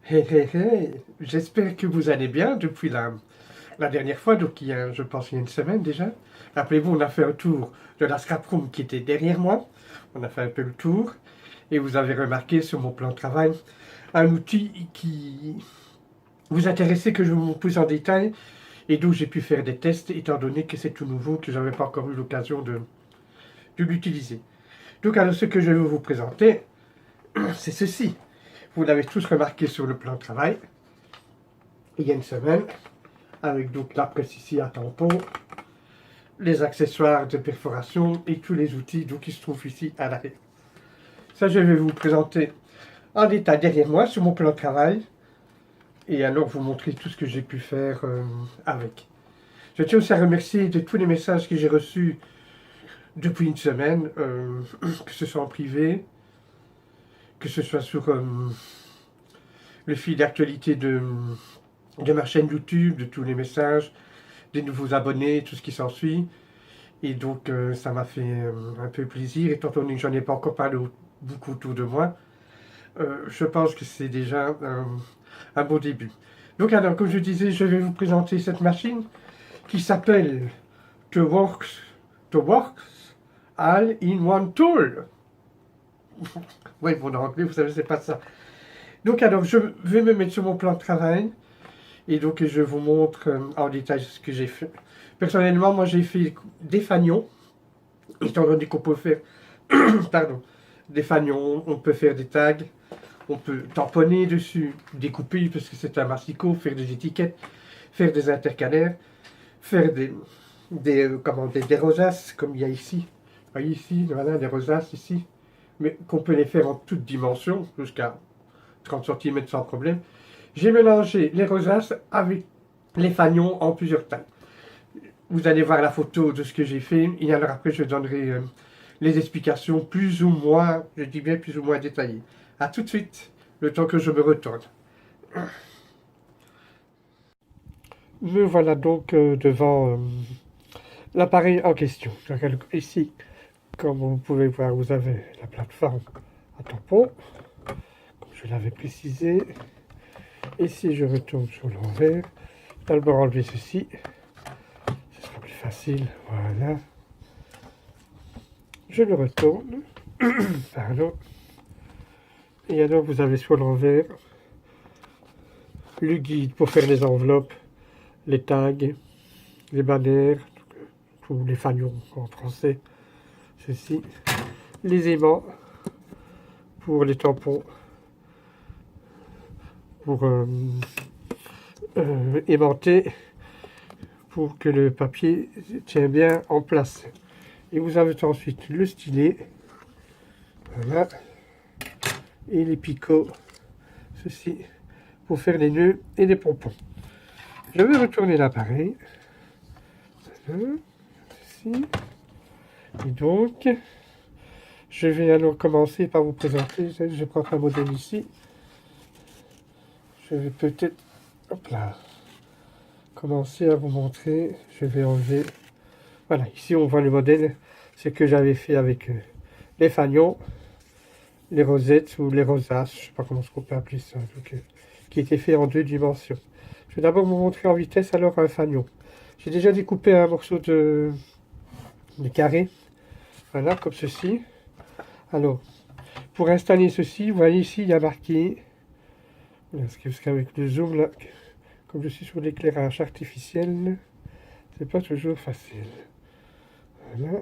Hé hé hé, j'espère que vous allez bien depuis la dernière fois, donc je pense il y a une semaine déjà. Rappelez-vous, on a fait un tour de la scrap room qui était derrière moi. On a fait un peu le tour et vous avez remarqué sur mon plan de travail un outil qui vous intéressait que je vous montre plus en détail et d'où j'ai pu faire des tests étant donné que c'est tout nouveau, que j'avais pas encore eu l'occasion de l'utiliser. Donc alors ce que je vais vous présenter, c'est ceci. Vous l'avez tous remarqué sur le plan de travail. Il y a une semaine, avec donc la presse ici à tampon, les accessoires de perforation et tous les outils donc, qui se trouvent ici à l'arrière. Ça, je vais vous présenter en détail derrière moi sur mon plan de travail et alors vous montrer tout ce que j'ai pu faire avec. Je tiens aussi à remercier de tous les messages que j'ai reçus depuis une semaine, que ce soit en privé, que ce soit sur le fil d'actualité de ma chaîne YouTube, de tous les messages, des nouveaux abonnés, tout ce qui s'ensuit. Et donc, ça m'a fait un peu plaisir, étant donné que j'en ai pas encore parlé beaucoup autour de moi. Je pense que c'est déjà un beau début. Donc, alors, comme je disais, je vais vous présenter cette machine qui s'appelle The Works All-in-One Tool. Oui, bon, en anglais, vous savez, c'est pas ça. Donc, alors, je vais me mettre sur mon plan de travail. Et donc, je vous montre en détail ce que j'ai fait. Personnellement, moi, j'ai fait des fanions, étant donné qu'on peut faire, pardon, des fanions, on peut faire des tags, on peut tamponner dessus, découper, parce que c'est un massicot, faire des étiquettes, faire des intercalaires, faire des rosaces, comme il y a ici. Vous voyez ici, voilà, des rosaces ici, mais qu'on peut les faire en toutes dimensions, jusqu'à 30 cm sans problème. J'ai mélangé les rosaces avec les fanions en plusieurs tailles. Vous allez voir la photo de ce que j'ai fait. Et alors après, je donnerai les explications plus ou moins, je dis bien plus ou moins détaillées. A tout de suite, le temps que je me retourne. Me voilà donc devant l'appareil en question. Ici, comme vous pouvez voir, vous avez la plateforme à tampon, comme je l'avais précisé. Et si je retourne sur l'envers, d'abord enlever ceci, ce sera plus facile, voilà. Je le retourne, pardon. Et alors vous avez sur l'envers le guide pour faire les enveloppes, les tags, les bannières, ou les fanions en français, ceci, les aimants pour les tampons, pour aimanter, pour que le papier tienne bien en place. Et vous avez ensuite le stylet, voilà, et les picots, ceci, pour faire les nœuds et les pompons. Je vais retourner l'appareil, ceci, et donc, je vais alors commencer par vous présenter, je prends un modèle ici, je vais peut-être, hop là, commencer à vous montrer, je vais enlever, voilà, ici on voit le modèle, c'est que j'avais fait avec les fanions, les rosettes ou les rosaces, je ne sais pas comment on peut appeler ça, donc, qui était fait en 2 dimensions. Je vais d'abord vous montrer en vitesse alors un fanion. J'ai déjà découpé un morceau de carré, voilà, comme ceci. Alors, pour installer ceci, vous voyez ici, il y a marqué, parce qu'avec le zoom là, comme je suis sur l'éclairage artificiel, c'est pas toujours facile. Voilà.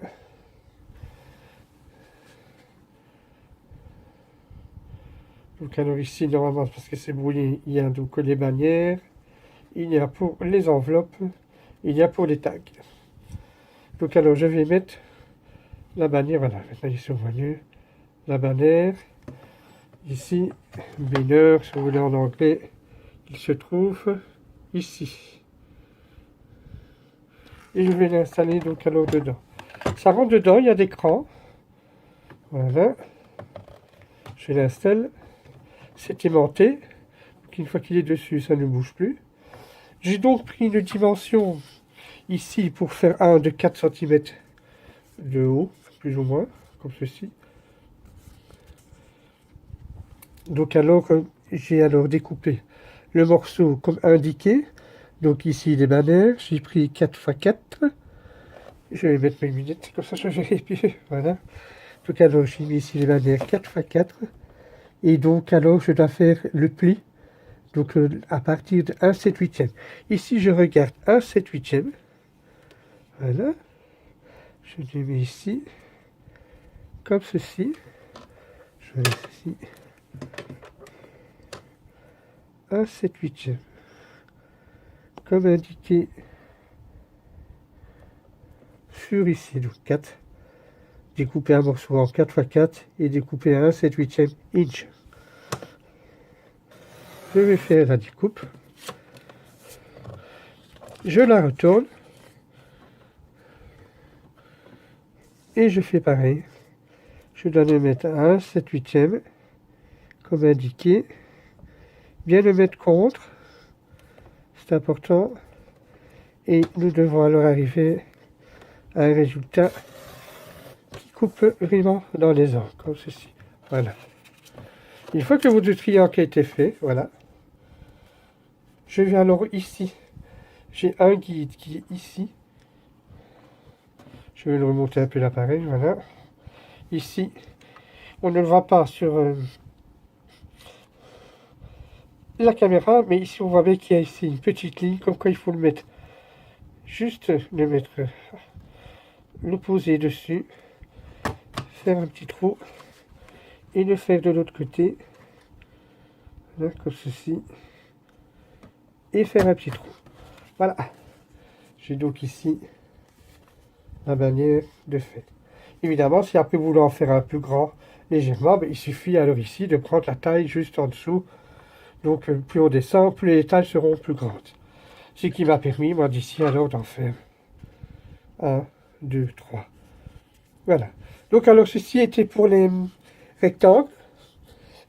Donc alors ici, normalement, parce que c'est brouillé, il y a donc les bannières, il y a pour les enveloppes, il y a pour les tags. Donc alors, je vais mettre la bannière, voilà, maintenant ici on voit mieux, la bannière, ici, banner, si vous voulez en anglais, il se trouve ici. Et je vais l'installer donc alors dedans. Ça rentre dedans, il y a des crans, voilà, je l'installe. C'est aimanté, donc une fois qu'il est dessus, ça ne bouge plus. J'ai donc pris une dimension ici pour faire un de 4 cm de haut, plus ou moins, comme ceci. Donc alors, j'ai alors découpé le morceau comme indiqué. Donc ici les bannières, j'ai pris 4x4. Je vais mettre mes lunettes, comme ça je verrai mieux. Voilà. Donc alors j'ai mis ici les bannières 4x4. Et donc alors je dois faire le pli. Donc à partir de 1 7 8e. Ici je regarde 1 7 8e. Voilà. Je le mets ici. Comme ceci. Je mets ici. 1 7 8e. Comme indiqué sur ici, donc 4. Découper un morceau en 4x4 et découper un 7 8e inch. Je vais faire la découpe. Je la retourne. Et je fais pareil. Je dois le mettre à 1 7 8e, comme indiqué. Bien le mettre contre. C'est important. Et nous devons alors arriver à un résultat qui coupe vraiment dans les angles, comme ceci. Voilà. Une fois que votre triangle a été fait, voilà. Je vais alors ici. J'ai un guide qui est ici. Je vais le remonter un peu l'appareil, voilà. Ici, on ne le voit pas sur la caméra, mais ici on voit bien qu'il y a ici une petite ligne, comme quoi il faut le mettre. Juste le mettre, le poser dessus, faire un petit trou, et le faire de l'autre côté, là, comme ceci, et faire un petit trou. Voilà. J'ai donc ici la bannière de fait. Évidemment, si après vous voulez en faire un plus grand, légèrement, ben, il suffit alors ici de prendre la taille juste en dessous. Donc plus on descend, plus les tailles seront plus grandes. Ce qui m'a permis, moi, d'ici alors d'en faire 1, 2, 3. Voilà. Donc alors ceci était pour les rectangles.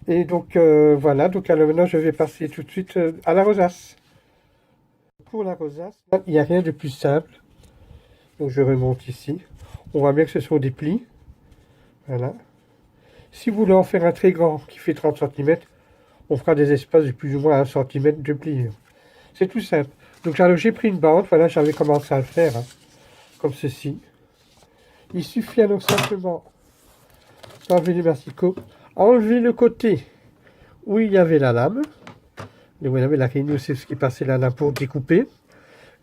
Et donc voilà, donc alors maintenant je vais passer tout de suite à la rosace. Pour la rosace, il n'y a rien de plus simple. Donc je remonte ici. On voit bien que ce sont des plis. Voilà. Si vous voulez en faire un très grand qui fait 30 cm, on fera des espaces de plus ou moins 1 cm de pliure. C'est tout simple. Donc j'ai pris une bande, voilà, j'avais commencé à le faire, hein, comme ceci. Il suffit alors simplement d'enlever les masticots, enlever le côté où il y avait la lame. Et vous voyez, la ligne, c'est ce qui passait la lame pour découper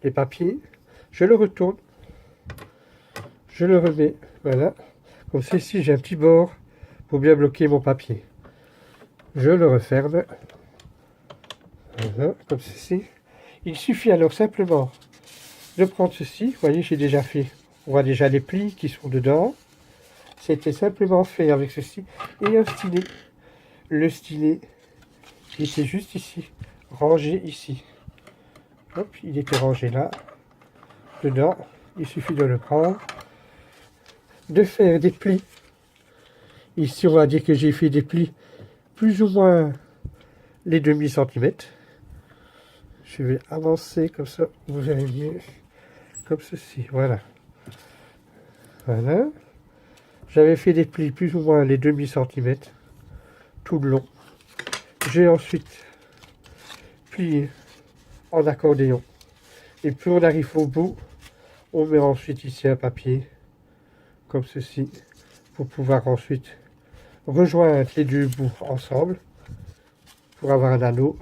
les papiers. Je le retourne, je le remets, voilà. Comme ceci, j'ai un petit bord pour bien bloquer mon papier. Je le referme, voilà, comme ceci. Il suffit alors simplement de prendre ceci. Vous voyez, j'ai déjà fait. On voit déjà les plis qui sont dedans. C'était simplement fait avec ceci. Et un stylet. Le stylet qui était juste ici. Rangé ici. Hop, il était rangé là. Dedans. Il suffit de le prendre. De faire des plis. Ici, on va dire que j'ai fait des plis plus ou moins les demi-centimètres. Je vais avancer comme ça, vous verrez mieux, comme ceci, voilà. Voilà. J'avais fait des plis plus ou moins les demi-centimètres, tout le long. J'ai ensuite plié en accordéon. Et plus on arrive au bout, on met ensuite ici un papier, comme ceci, pour pouvoir ensuite rejoindre les deux bouts ensemble, pour avoir un anneau.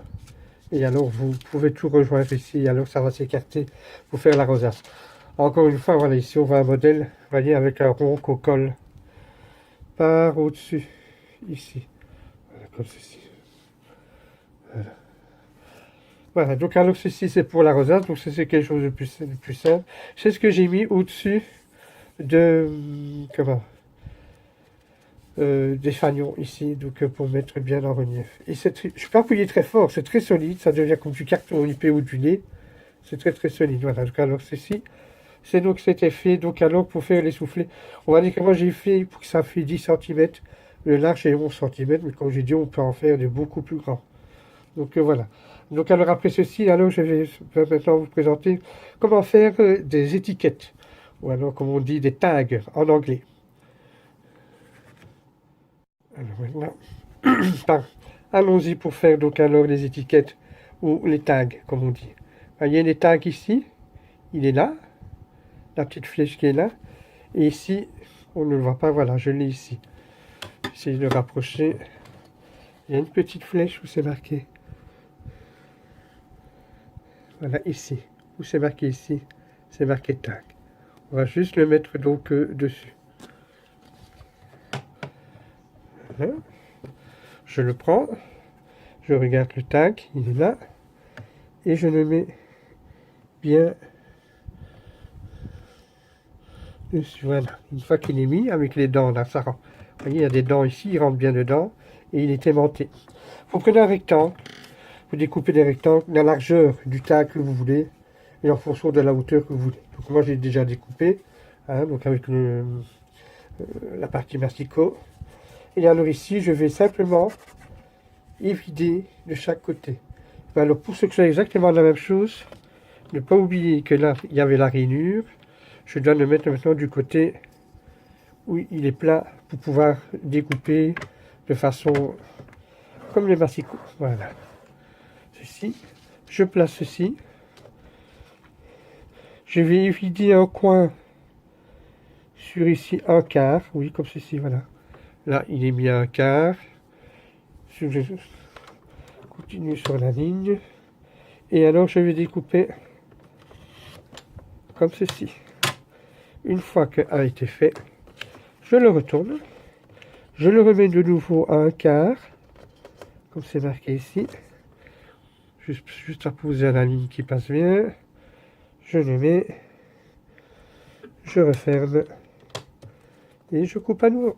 Et alors vous pouvez tout rejoindre ici, alors ça va s'écarter pour faire la rosace. Encore une fois, voilà, ici on voit un modèle, vous voyez, avec un rond qu'on colle par au-dessus, ici, voilà, comme ceci. Voilà. Voilà, donc alors ceci c'est pour la rosace, donc c'est quelque chose de plus simple. C'est ce que j'ai mis au-dessus de, comment, des fanions ici, donc pour mettre bien en relief. Et je ne peux pas appuyer très fort, c'est très solide, ça devient comme du carton épais ou du lait. C'est très très solide. Voilà, donc alors ceci, c'est donc c'était fait, donc alors pour faire les soufflets, on va dire que moi j'ai fait pour que ça fait 10 cm, le large est 11 cm, mais comme j'ai dit, on peut en faire de beaucoup plus grands. Donc voilà. Donc alors après ceci, alors je vais maintenant vous présenter comment faire des étiquettes, ou alors comme on dit des tags en anglais. Alors maintenant, Allons-y pour faire donc alors les étiquettes ou les tags, comme on dit. Vous voyez les tags ici, il est là, la petite flèche qui est là. Et ici, on ne le voit pas, voilà, je l'ai ici. J'essaie de le rapprocher. Il y a une petite flèche où c'est marqué. Voilà, ici. Où c'est marqué ici, c'est marqué tag. On va juste le mettre donc dessus. Voilà. Je le prends, je regarde le tag, il est là, et je le mets bien dessus. Voilà, une fois qu'il est mis, avec les dents là, ça rentre. Vous voyez, il y a des dents ici, il rentre bien dedans, et il est aimanté. Vous prenez un rectangle, vous découpez des rectangles, la largeur du tag que vous voulez, et en fonction de la hauteur que vous voulez. Donc moi j'ai déjà découpé, hein, donc avec la partie massicot. Et alors ici, je vais simplement évider de chaque côté. Alors pour ce que c'est exactement la même chose, ne pas oublier que là, il y avait la rainure. Je dois le mettre maintenant du côté où il est plat pour pouvoir découper de façon comme les massicots. Voilà. Ceci. Je place ceci. Je vais évider un coin sur ici un quart. Oui, comme ceci, voilà. Là, il est mis à un quart. Je continue sur la ligne. Et alors, je vais découper comme ceci. Une fois que a été fait, je le retourne. Je le remets de nouveau à un quart, comme c'est marqué ici. Juste à poser à la ligne qui passe bien. Je le mets. Je referme. Et je coupe à nouveau.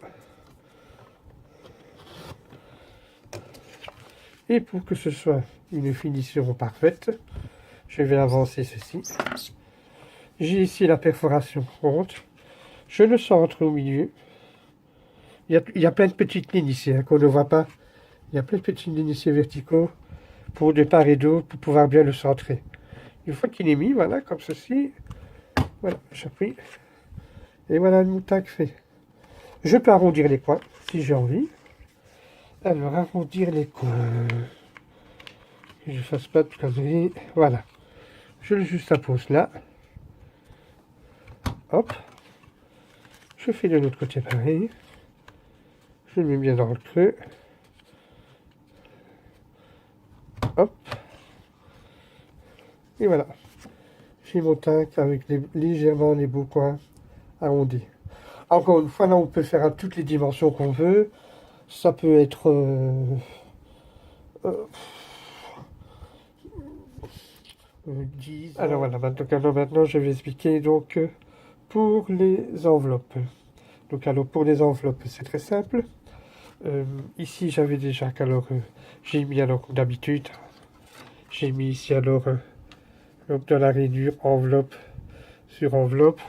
Et pour que ce soit une finition parfaite, je vais avancer ceci. J'ai ici la perforation ronde. Je le centre au milieu. Il y a plein de petites lignes ici hein, qu'on ne voit pas. Il y a plein de petites lignes ici verticaux pour de part et d'autre pour pouvoir bien le centrer. Une fois qu'il est mis, voilà, comme ceci. Voilà, j'appuie. Et voilà le moutac fait. Je peux arrondir les coins si j'ai envie. Alors, arrondir les coins. Que je ne fasse pas de conneries. Voilà. Je le juste pose là. Hop. Je fais de l'autre côté pareil. Je le mets bien dans le creux. Hop. Et voilà. J'ai mon tac avec légèrement les beaux coins arrondis. Encore une fois, là, on peut faire à toutes les dimensions qu'on veut. Ça peut être... euh, 10. Alors voilà, maintenant je vais expliquer donc pour les enveloppes. Donc alors pour les enveloppes, c'est très simple. Ici j'avais déjà j'ai mis alors comme d'habitude, j'ai mis ici alors donc dans la rainure enveloppe sur enveloppe.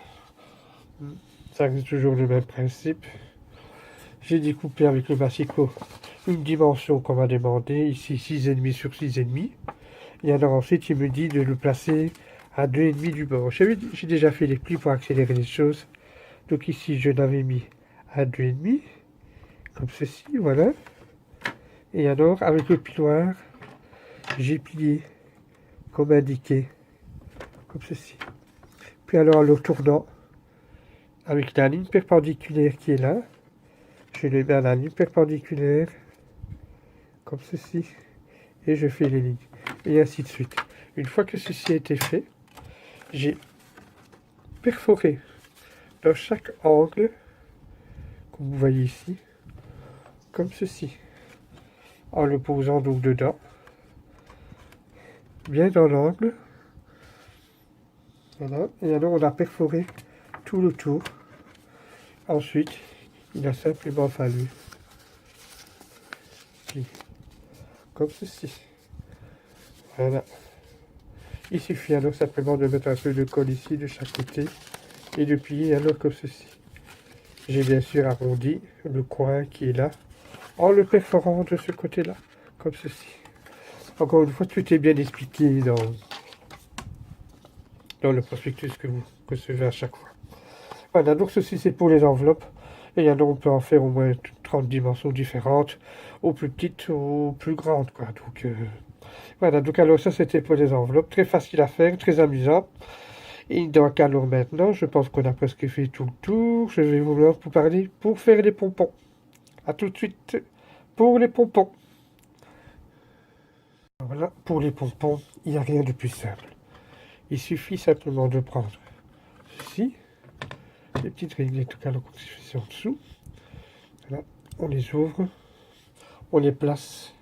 Ça reste toujours le même principe. J'ai découpé avec le massicot une dimension qu'on m'a demandé, ici 6,5 sur 6,5. Et alors ensuite, il me dit de le placer à 2,5 du bord. J'ai déjà fait les plis pour accélérer les choses. Donc ici, je l'avais mis à 2,5, comme ceci, voilà. Et alors, avec le piloir, j'ai plié comme indiqué, comme ceci. Puis alors, en le tournant, avec la ligne perpendiculaire qui est là, je le mets à la ligne perpendiculaire, comme ceci, et je fais les lignes. Et ainsi de suite. Une fois que ceci a été fait, j'ai perforé dans chaque angle, comme vous voyez ici, comme ceci, en le posant donc dedans, bien dans l'angle. Voilà. Et alors on a perforé tout le tour. Ensuite, il a simplement fallu, comme ceci. Voilà. Il suffit alors simplement de mettre un peu de colle ici de chaque côté et de plier alors comme ceci. J'ai bien sûr arrondi le coin qui est là en le perforant de ce côté-là, comme ceci. Encore une fois, tout est bien expliqué dans le prospectus que vous recevez à chaque fois. Voilà, donc ceci c'est pour les enveloppes. Et alors on peut en faire au moins différentes dimensions différentes, aux plus petites, aux plus grandes, quoi. Donc, voilà, donc alors ça c'était pour les enveloppes, très facile à faire, très amusant. Et donc alors maintenant, je pense qu'on a presque fait tout le tour. Je vais vous parler pour faire les pompons. A tout de suite pour les pompons. Voilà, pour les pompons, il n'y a rien de plus simple. Il suffit simplement de prendre ceci, les petites réglettes au en dessous. Voilà, on les ouvre, on les place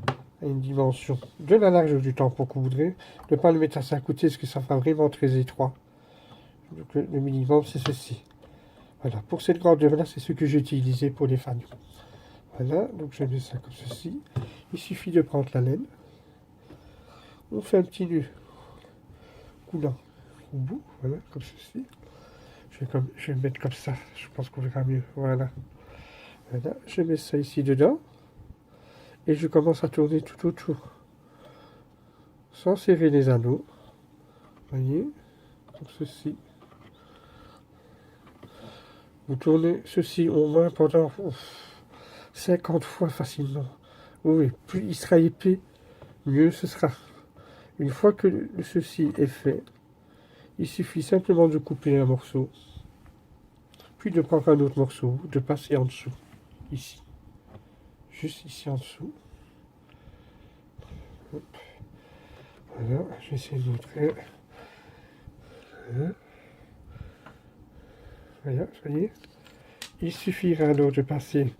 à une dimension de la largeur du tampon que vous voudrez. Ne pas le mettre à 5 côtés parce que ça fera vraiment très étroit. Donc le minimum c'est ceci. Voilà, pour cette grandeur-là, c'est ce que j'ai utilisé pour les fanions. Voilà, donc je mets ça comme ceci. Il suffit de prendre la laine. On fait un petit nœud coulant au bout, voilà, comme ceci. Je vais le mettre comme ça, je pense qu'on verra mieux. Voilà. Voilà, je mets ça ici dedans. Et je commence à tourner tout autour. Sans serrer les anneaux. Voyez, comme ceci. Vous tournez ceci au moins pendant 50 fois facilement. Oui, plus il sera épais, mieux ce sera. Une fois que ceci est fait, il suffit simplement de couper un morceau, puis de prendre un autre morceau, de passer en dessous, ici. Juste ici en dessous. Hop. Voilà, je vais essayer de montrer. Voilà, vous voyez. Il suffira alors de passer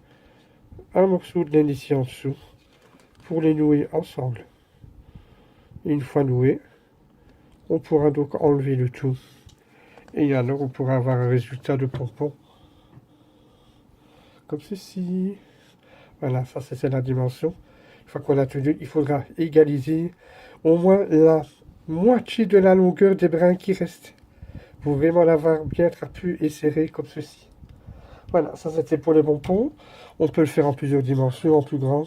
un morceau de laine ici en dessous pour les nouer ensemble. Et une fois noué, on pourra donc enlever le tout. Et alors on pourra avoir un résultat de pompon. Comme ceci. Voilà, ça c'est la dimension. Une fois qu'on a tenu, il faudra égaliser au moins la moitié de la longueur des brins qui restent. Pour vraiment l'avoir bien trapu et serré comme ceci. Voilà, ça c'était pour les pompons. On peut le faire en plusieurs dimensions, en plus grand.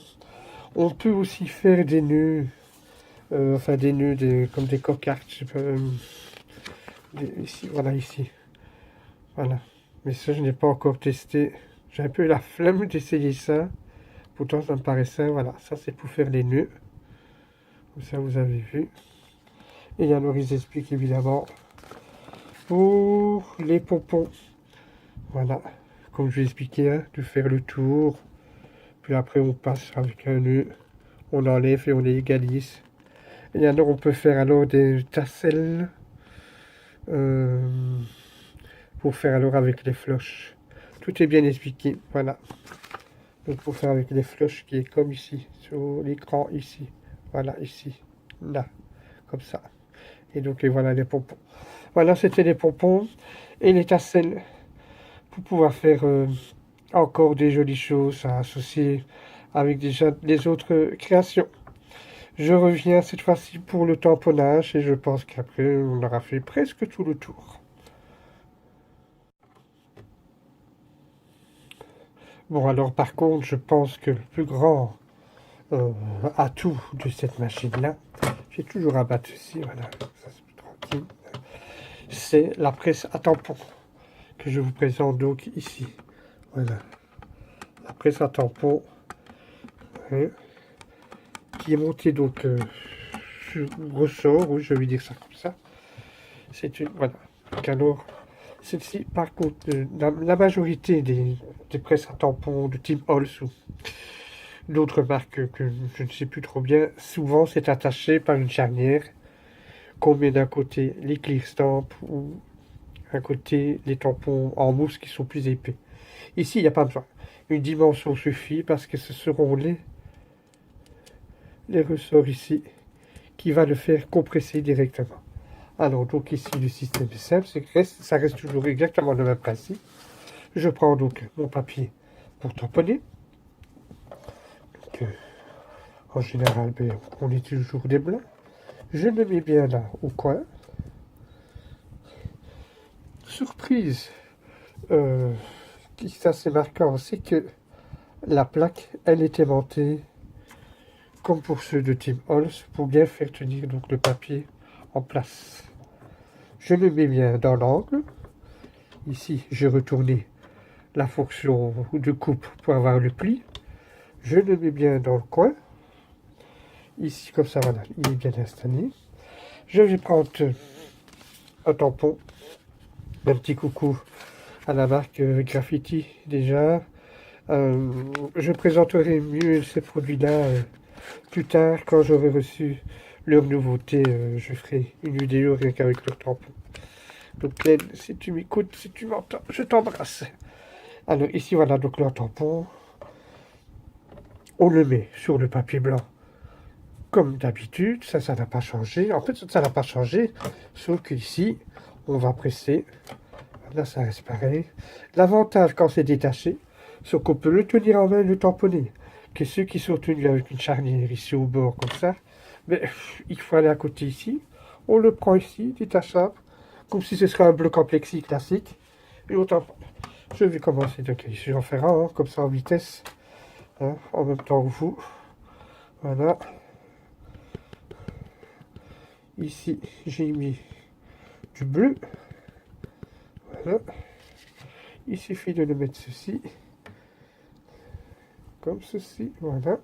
On peut aussi faire des nœuds, enfin des nœuds comme des cocardes. Ici, voilà, ici. Voilà. Mais ça, je n'ai pas encore testé. J'ai un peu la flemme d'essayer ça. Pourtant, ça me paraissait, voilà, ça c'est pour faire les nœuds. Comme ça, vous avez vu. Et alors, ils expliquent évidemment pour les pompons. Voilà, comme je l'ai expliqué, hein, de faire le tour. Puis après, on passe avec un nœud. On enlève et on les égalise. Et alors, on peut faire alors des tasselles. Pour faire alors avec les floches. Tout est bien expliqué, voilà. Donc pour faire avec les floches qui est comme ici, sur l'écran ici. Voilà, ici, là, comme ça. Et donc et voilà les pompons. Voilà, c'était les pompons et les tasselles pour pouvoir faire encore des jolies choses à associer avec déjà les autres créations. Je reviens cette fois-ci pour le tamponnage et je pense qu'après on aura fait presque tout le tour. Bon, alors par contre, je pense que le plus grand atout de cette machine-là, j'ai toujours à battre ici, voilà, ça c'est plus tranquille, c'est la presse à tampon que je vous présente donc ici. Voilà, la presse à tampon hein, qui est montée donc sur ressort, oui, je vais dire ça comme ça. C'est une, voilà, donc alors, celle-ci, par contre, la majorité des presses à tampon de type Halls ou d'autres marques que je ne sais plus trop bien, souvent c'est attaché par une charnière qu'on met d'un côté les clear stamps ou d'un côté les tampons en mousse qui sont plus épais. Ici, il n'y a pas besoin. Une dimension suffit parce que ce seront les ressorts ici qui va le faire compresser directement. Alors donc ici le système est simple, ça reste toujours exactement le même principe. Je prends donc mon papier pour tamponner. Donc, en général, on est toujours des blancs. Je le mets bien là au coin. Surprise, qui est assez marquant, c'est que la plaque, elle est aimantée comme pour ceux de Tim Holmes pour bien faire tenir donc le papier en place. Je le mets bien dans l'angle. Ici, j'ai retourné la fonction de coupe pour avoir le pli. Je le mets bien dans le coin. Ici, comme ça, voilà, il est bien installé. Je vais prendre un tampon, un petit coucou à la marque Graffiti déjà. Je présenterai mieux ces produits-là plus tard, quand j'aurai reçu leur nouveauté. Je ferai une vidéo rien qu'avec leur tampon. Donc Glenn, si tu m'écoutes, si tu m'entends, je t'embrasse. Alors ici voilà donc leur tampon. On le met sur le papier blanc comme d'habitude, ça n'a pas changé. En fait, ça n'a pas changé, sauf qu'ici, on va presser. Là, ça reste pareil. L'avantage, quand c'est détaché, c'est qu'on peut le tenir en main et le tamponner. Que ceux qui sont tenus avec une charnière ici au bord, comme ça, mais il faut aller à côté ici. On le prend ici, détachable, comme si ce serait un bloc en plexi classique. Et on tamponne. Je vais commencer, donc je vais en faire un, hein, comme ça en vitesse, hein, en même temps que vous. Voilà. Ici, j'ai mis du bleu. Voilà. Il suffit de le mettre ceci. Comme ceci. Voilà.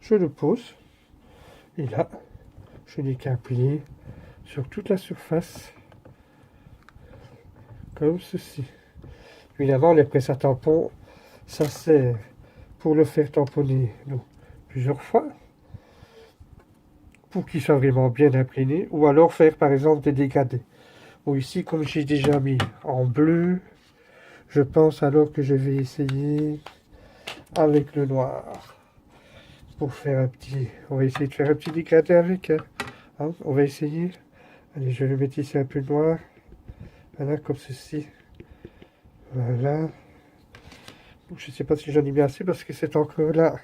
Je le pose. Et là, je n'ai qu'à appuyer sur toute la surface. Comme ceci. Évidemment, les presses à tampons, ça sert pour le faire tamponner donc, plusieurs fois. Pour qu'il soit vraiment bien imprégné, ou alors faire par exemple des dégradés. Bon, ici, comme j'ai déjà mis en bleu, je pense alors que je vais essayer avec le noir. Pour faire un petit... On va essayer de faire un petit dégradé avec. Hein, on va essayer. Allez, je vais mettre ici un peu de noir. Voilà, comme ceci. Voilà. Je ne sais pas si j'en ai mis assez parce que c'est encore là.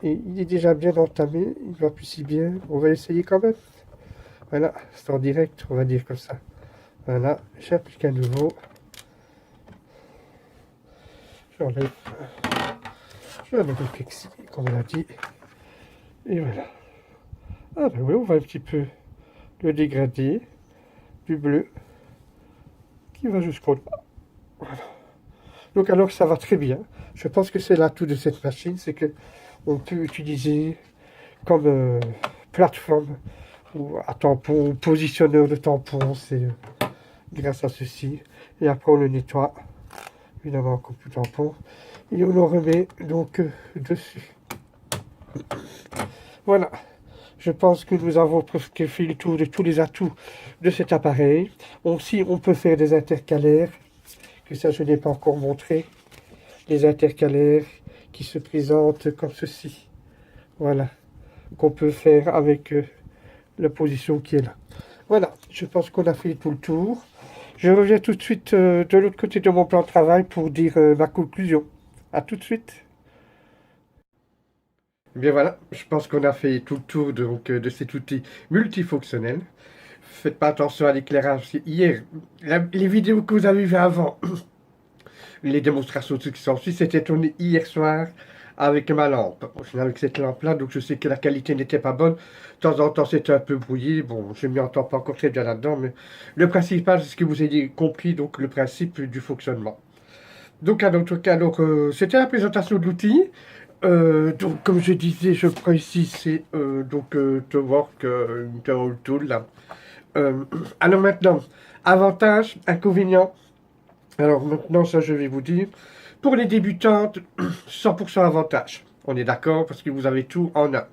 Et il est déjà bien entamé, il ne va plus si bien. On va essayer quand même. Voilà, c'est en direct, on va dire comme ça. Voilà, j'applique à nouveau. J'enlève. Je vais enlever le plexi, comme on l'a dit. Et voilà. Ah ben oui, on va un petit peu le dégrader du bleu qui va jusqu'au bas. Voilà. Donc alors ça va très bien. Je pense que c'est l'atout de cette machine, c'est que on peut utiliser comme plateforme ou à tampon, positionneur de tampon, c'est grâce à ceci. Et après on le nettoie, évidemment comme tout tampon, et on le remet donc dessus. Voilà, je pense que nous avons presque fait le tour de tous les atouts de cet appareil. Aussi, on peut faire des intercalaires, que ça je n'ai pas encore montré. Les intercalaires qui se présentent comme ceci. Voilà, qu'on peut faire avec la position qui est là. Voilà, je pense qu'on a fait tout le tour. Je reviens tout de suite de l'autre côté de mon plan de travail pour dire ma conclusion. A tout de suite. Bien voilà, je pense qu'on a fait tout le tour donc, de cet outil multifonctionnel. Faites pas attention à l'éclairage. Hier, les vidéos que vous avez vues avant, les démonstrations de ce qui sont suivis, c'était tourné hier soir avec ma lampe. Au final, avec cette lampe-là, donc je sais que la qualité n'était pas bonne. De temps en temps, c'était un peu brouillé. Bon, je ne m'y entends pas encore très bien là-dedans, mais le principal, c'est ce que vous ayez compris, donc le principe du fonctionnement. Donc, c'était la présentation de l'outil. Donc, comme je disais, je prends ici, c'est The Work Tool. Là. Alors maintenant, avantages, inconvénients. Alors maintenant, ça je vais vous dire. Pour les débutantes, 100% avantage. On est d'accord parce que vous avez tout en un.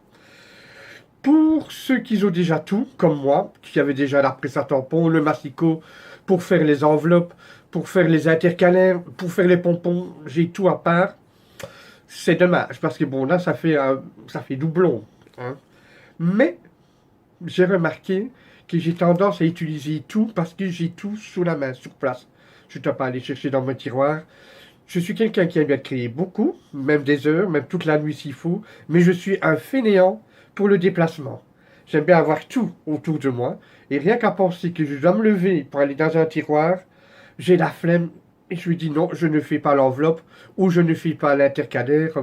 Pour ceux qui ont déjà tout, comme moi, qui avaient déjà la presse à tampon, le massicot, pour faire les enveloppes, pour faire les intercalaires, pour faire les pompons, j'ai tout à part. C'est dommage parce que bon là ça fait doublon. Hein. Mais j'ai remarqué que j'ai tendance à utiliser tout parce que j'ai tout sous la main, sur place. Je ne dois pas aller chercher dans mon tiroir. Je suis quelqu'un qui aime bien créer beaucoup, même des heures, même toute la nuit s'il faut, mais je suis un fainéant pour le déplacement. J'aime bien avoir tout autour de moi, et rien qu'à penser que je dois me lever pour aller dans un tiroir, j'ai la flemme, et je lui dis non, je ne fais pas l'enveloppe, ou je ne fais pas l'intercalaire,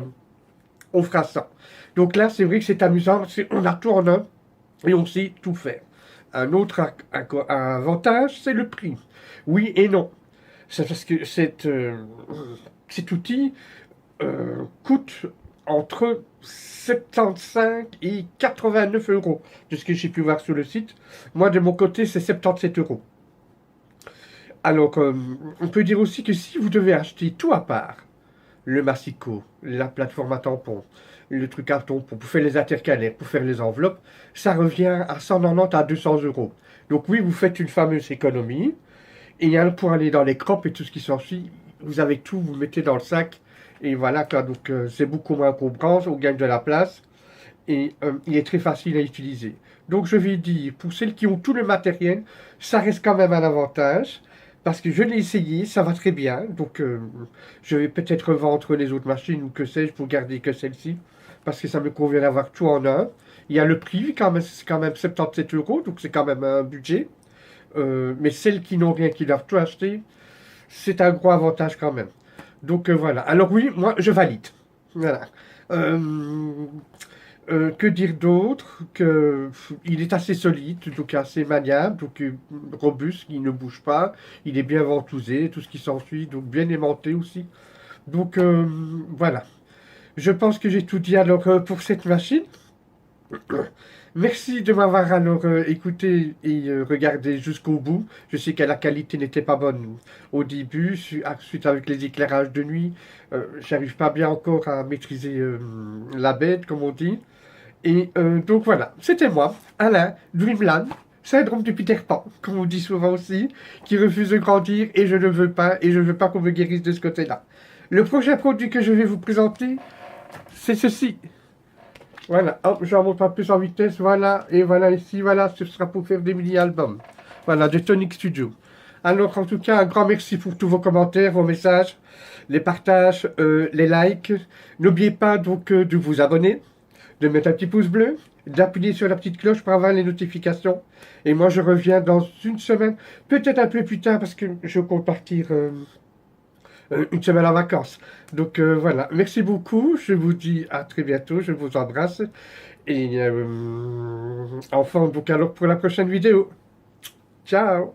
on fera ça. Donc là, c'est vrai que c'est amusant, on a tout en un, et on sait tout faire. Un autre avantage, c'est le prix. Oui et non. C'est parce que cet outil coûte entre 75 et 89 euros, de ce que j'ai pu voir sur le site. Moi, de mon côté, c'est 77 euros. Alors, on peut dire aussi que si vous devez acheter tout à part, le massicot, la plateforme à tampons, le truc à tampons, pour faire les intercalaires, pour faire les enveloppes, ça revient à 190 à 200 euros. Donc oui, vous faites une fameuse économie, et pour aller dans les crops et tout ce qui s'ensuit, vous avez tout, vous mettez dans le sac, et voilà, quoi. Donc c'est beaucoup moins encombrant, on gagne de la place, et il est très facile à utiliser. Donc je vais dire, pour celles qui ont tout le matériel, ça reste quand même un avantage, parce que je l'ai essayé, ça va très bien, donc je vais peut-être vendre les autres machines ou que sais-je pour garder que celle-ci, parce que ça me convient d'avoir tout en un. Il y a le prix, quand même, c'est quand même 77 euros, donc c'est quand même un budget. Mais celles qui n'ont rien, qui doivent tout acheter, c'est un gros avantage quand même. Donc voilà. Alors oui, moi je valide. Voilà. Euh, que dire d'autre? Que il est assez solide, donc assez maniable, donc robuste, il ne bouge pas, il est bien ventousé, tout ce qui s'ensuit, donc bien aimanté aussi. Donc voilà. Je pense que j'ai tout dit alors pour cette machine. Merci de m'avoir alors écouté et regardé jusqu'au bout. Je sais que la qualité n'était pas bonne au début, suite avec les éclairages de nuit. J'arrive pas bien encore à maîtriser la bête, comme on dit. Et donc voilà, c'était moi, Alain, Dreamland, syndrome de Peter Pan, comme on dit souvent aussi, qui refuse de grandir et je ne veux pas, et je ne veux pas qu'on me guérisse de ce côté-là. Le prochain produit que je vais vous présenter, c'est ceci. Voilà, hop, j'en monte un peu en vitesse, voilà, et voilà ici, voilà, ce sera pour faire des mini-albums. Voilà, de Tonic Studio. Alors, en tout cas, un grand merci pour tous vos commentaires, vos messages, les partages, les likes. N'oubliez pas donc de vous abonner, de mettre un petit pouce bleu, d'appuyer sur la petite cloche pour avoir les notifications. Et moi, je reviens dans une semaine, peut-être un peu plus tard, parce que je compte partir une semaine en vacances. Donc voilà, merci beaucoup, je vous dis à très bientôt, je vous embrasse. Et enfin, donc alors pour la prochaine vidéo. Ciao!